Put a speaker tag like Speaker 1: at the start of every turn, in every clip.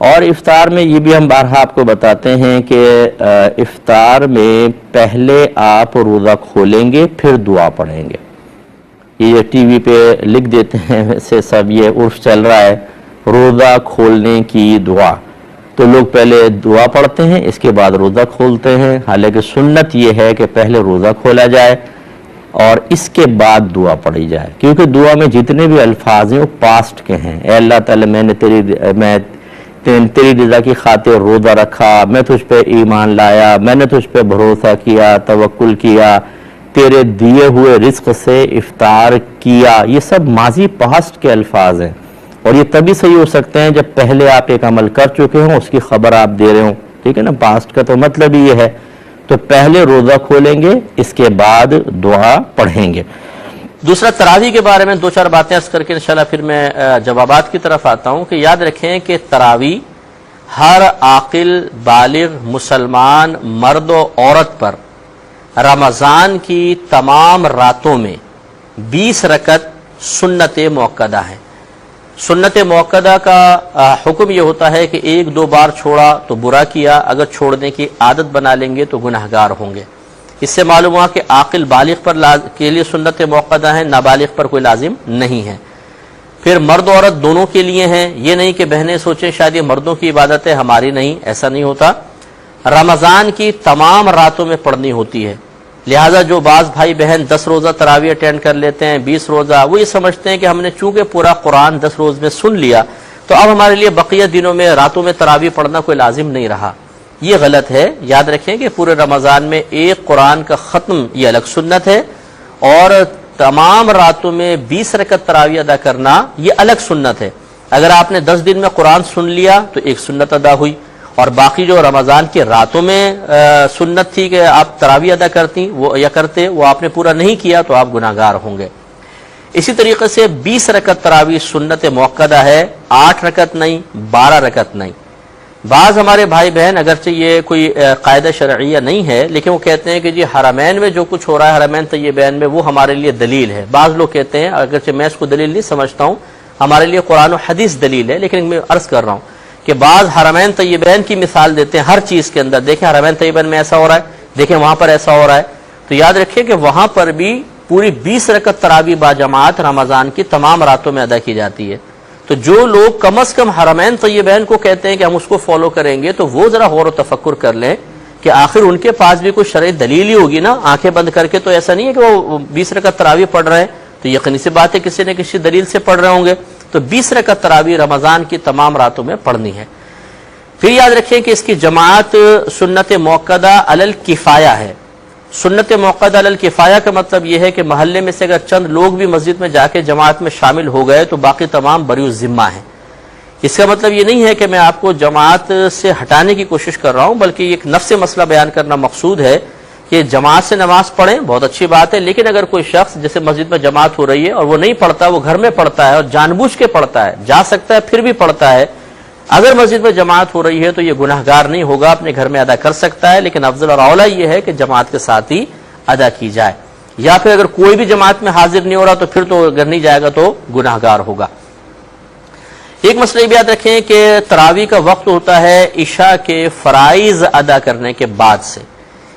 Speaker 1: اور افطار میں یہ بھی ہم بارہا آپ کو بتاتے ہیں کہ افطار میں پہلے آپ روزہ کھولیں گے پھر دعا پڑھیں گے. یہ ٹی وی پہ لکھ دیتے ہیں، ویسے سب یہ عرف چل رہا ہے روزہ کھولنے کی دعا، تو لوگ پہلے دعا پڑھتے ہیں اس کے بعد روزہ کھولتے ہیں. حالانکہ سنت یہ ہے کہ پہلے روزہ کھولا جائے اور اس کے بعد دعا پڑھی جائے، کیونکہ دعا میں جتنے بھی الفاظ ہیں وہ پاسٹ کے ہیں. اے اللہ تعالی میں تیری رضا کی خاطر روزہ رکھا، میں تجھ پہ ایمان لایا، میں نے تجھ پہ بھروسہ کیا، توکل کیا، تیرے دیے ہوئے رزق سے افطار کیا. یہ سب ماضی پاسٹ کے الفاظ ہیں، اور یہ تبھی صحیح ہو سکتے ہیں جب پہلے آپ ایک عمل کر چکے ہوں، اس کی خبر آپ دے رہے ہوں. ٹھیک ہے نا، پاسٹ کا تو مطلب ہی یہ ہے. تو پہلے روزہ کھولیں گے، اس کے بعد دعا پڑھیں گے.
Speaker 2: دوسرا تراویح کے بارے میں دو چار باتیں عرض کر کے انشاءاللہ پھر میں جوابات کی طرف آتا ہوں کہ یاد رکھیں کہ تراویح ہر عاقل بالغ مسلمان مرد و عورت پر رمضان کی تمام راتوں میں 20 رکعت سنت موقدہ ہیں. سنت موقدہ کا حکم یہ ہوتا ہے کہ ایک دو بار چھوڑا تو برا کیا، اگر چھوڑنے کی عادت بنا لیں گے تو گناہگار ہوں گے. اس سے معلوم ہوا کہ عاقل بالغ پر کے لیے سنت موقدہ ہیں، نابالغ پر کوئی لازم نہیں ہے. پھر مرد و عورت دونوں کے لیے ہیں. یہ نہیں کہ بہنیں سوچیں شاید یہ مردوں کی عبادت ہے ہماری نہیں، ایسا نہیں ہوتا. رمضان کی تمام راتوں میں پڑھنی ہوتی ہے. لہٰذا جو بعض بھائی بہن 10 روزہ تراویح اٹینڈ کر لیتے ہیں، 20 روزہ، وہ یہ سمجھتے ہیں کہ ہم نے چونکہ پورا قرآن 10 روز میں سن لیا تو اب ہمارے لیے بقیہ دنوں میں راتوں میں تراویح پڑھنا کوئی لازم نہیں رہا. یہ غلط ہے. یاد رکھیں کہ پورے رمضان میں ایک قرآن کا ختم یہ الگ سنت ہے، اور تمام راتوں میں 20 رکعت تراویح ادا کرنا یہ الگ سنت ہے. اگر آپ نے 10 دن میں قرآن سن لیا تو ایک سنت ادا ہوئی، اور باقی جو رمضان کی راتوں میں سنت تھی کہ آپ تراویح ادا کرتی وہ یا کرتے وہ آپ نے پورا نہیں کیا تو آپ گناہگار ہوں گے. اسی طریقے سے 20 رکعت تراویح سنت موقدہ ہے، 8 رکعت نہیں، 12 رکعت نہیں. بعض ہمارے بھائی بہن اگرچہ یہ کوئی قاعدہ شرعیہ نہیں ہے لیکن وہ کہتے ہیں کہ جی حرمین میں جو کچھ ہو رہا ہے حرمین طیبین میں وہ ہمارے لیے دلیل ہے. بعض لوگ کہتے ہیں، اگرچہ میں اس کو دلیل نہیں سمجھتا ہوں، ہمارے لیے قرآن و حدیث دلیل ہے، لیکن میں عرض کر رہا ہوں کہ بعض حرمین طیبین کی مثال دیتے ہیں ہر چیز کے اندر. دیکھیں حرمین طیبین میں ایسا ہو رہا ہے، دیکھیں وہاں پر ایسا ہو رہا ہے. تو یاد رکھیں کہ وہاں پر بھی پوری 20 رکعت تراویح باجماعت رمضان کی تمام راتوں میں ادا کی جاتی ہے. تو جو لوگ کم از کم حرمین طیبین کو کہتے ہیں کہ ہم اس کو فالو کریں گے تو وہ ذرا غور و تفکر کر لیں کہ آخر ان کے پاس بھی کوئی شرعی دلیل ہی ہوگی نا. آنکھیں بند کر کے تو ایسا نہیں ہے کہ وہ 20 رکعت تراویح پڑھ رہے ہیں، تو یقینی سی بات ہے کسی نہ کسی دلیل سے پڑھ رہے ہوں گے. تو 20 رکعت تراویح رمضان کی تمام راتوں میں پڑھنی ہے. پھر یاد رکھیں کہ اس کی جماعت سنت موقدہ علی الکفایہ ہے. سنت موقدہ علی الکفایہ کا مطلب یہ ہے کہ محلے میں سے اگر چند لوگ بھی مسجد میں جا کے جماعت میں شامل ہو گئے تو باقی تمام بری الذمہ ہیں. اس کا مطلب یہ نہیں ہے کہ میں آپ کو جماعت سے ہٹانے کی کوشش کر رہا ہوں، بلکہ ایک نفس مسئلہ بیان کرنا مقصود ہے کہ جماعت سے نماز پڑھیں، بہت اچھی بات ہے، لیکن اگر کوئی شخص جیسے مسجد میں جماعت ہو رہی ہے اور وہ نہیں پڑھتا، وہ گھر میں پڑھتا ہے اور جان بوجھ کے پڑھتا ہے، جا سکتا ہے پھر بھی پڑھتا ہے، اگر مسجد میں جماعت ہو رہی ہے تو یہ گناہگار نہیں ہوگا، اپنے گھر میں ادا کر سکتا ہے، لیکن افضل اور اولیٰ یہ ہے کہ جماعت کے ساتھ ہی ادا کی جائے. یا پھر اگر کوئی بھی جماعت میں حاضر نہیں ہو رہا تو پھر تو اگر نہیں جائے گا تو گناہگار ہوگا. ایک مسئلہ بھی یاد رکھیں کہ تراویح کا وقت ہوتا ہے عشاء کے فرائض ادا کرنے کے بعد سے.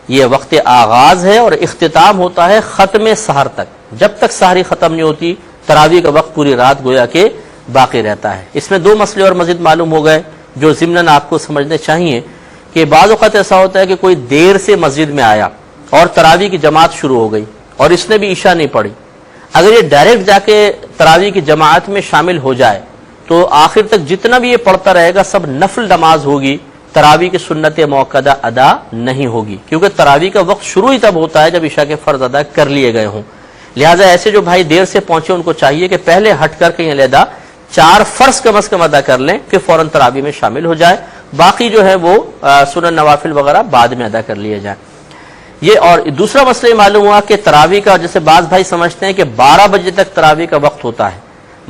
Speaker 2: یہ وقت آغاز ہے اور اختتام ہوتا ہے ختم سحر تک. جب تک سحری ختم نہیں ہوتی تراویح کا وقت پوری رات گویا کہ باقی رہتا ہے. اس میں دو مسئلے اور مزید معلوم ہو گئے جو ضمناً آپ کو سمجھنے چاہیے کہ بعض اوقات ایسا ہوتا ہے کہ کوئی دیر سے مسجد میں آیا اور تراویح کی جماعت شروع ہو گئی اور اس نے بھی عشاء نہیں پڑھی. اگر یہ ڈائریکٹ جا کے تراویح کی جماعت میں شامل ہو جائے تو آخر تک جتنا بھی یہ پڑھتا رہے گا سب نفل نماز ہوگی، تراویح کی سنت موقدہ ادا نہیں ہوگی، کیونکہ تراویح کا وقت شروع ہی تب ہوتا ہے جب عشاء کے فرض ادا کر لیے گئے ہوں. لہٰذا ایسے جو بھائی دیر سے پہنچے ان کو چاہیے کہ پہلے ہٹ کر کہیں علیحدہ 4 فرض کم از کم ادا کر لیں، پھر فوراً تراویح میں شامل ہو جائے. باقی جو ہے وہ سنن نوافل وغیرہ بعد میں ادا کر لیے جائیں. یہ اور دوسرا مسئلہ یہ معلوم ہوا کہ تراویح کا جیسے بعض بھائی سمجھتے ہیں کہ 12 بجے تک تراویح کا وقت ہوتا ہے.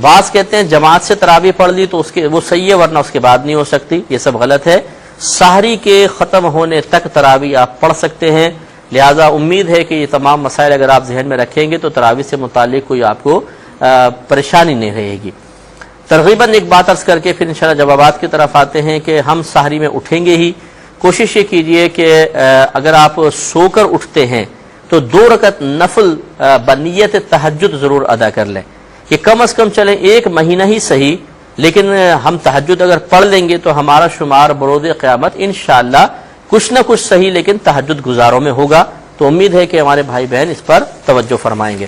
Speaker 2: بعض کہتے ہیں جماعت سے تراویح پڑھ لی تو وہ صحیح ہے ورنہ اس کے بعد نہیں ہو سکتی. یہ سب غلط ہے. سحری کے ختم ہونے تک تراویح آپ پڑھ سکتے ہیں. لہٰذا امید ہے کہ یہ تمام مسائل اگر آپ ذہن میں رکھیں گے تو تراویح سے متعلق کوئی آپ کو پریشانی نہیں رہے گی۔ ترغیباً ایک بات عرض کر کے پھر انشاءاللہ جوابات کی طرف آتے ہیں کہ ہم سحری میں اٹھیں گے ہی، کوشش یہ کیجئے کہ اگر آپ سو کر اٹھتے ہیں تو 2 رکعت نفل بنیت تہجد ضرور ادا کر لیں، کہ کم از کم چلیں 1 مہینہ ہی صحیح، لیکن ہم تہجد اگر پڑھ لیں گے تو ہمارا شمار بروز قیامت انشاءاللہ کچھ نہ کچھ صحیح لیکن تہجد گزاروں میں ہوگا۔ تو امید ہے کہ ہمارے بھائی بہن اس پر توجہ فرمائیں گے۔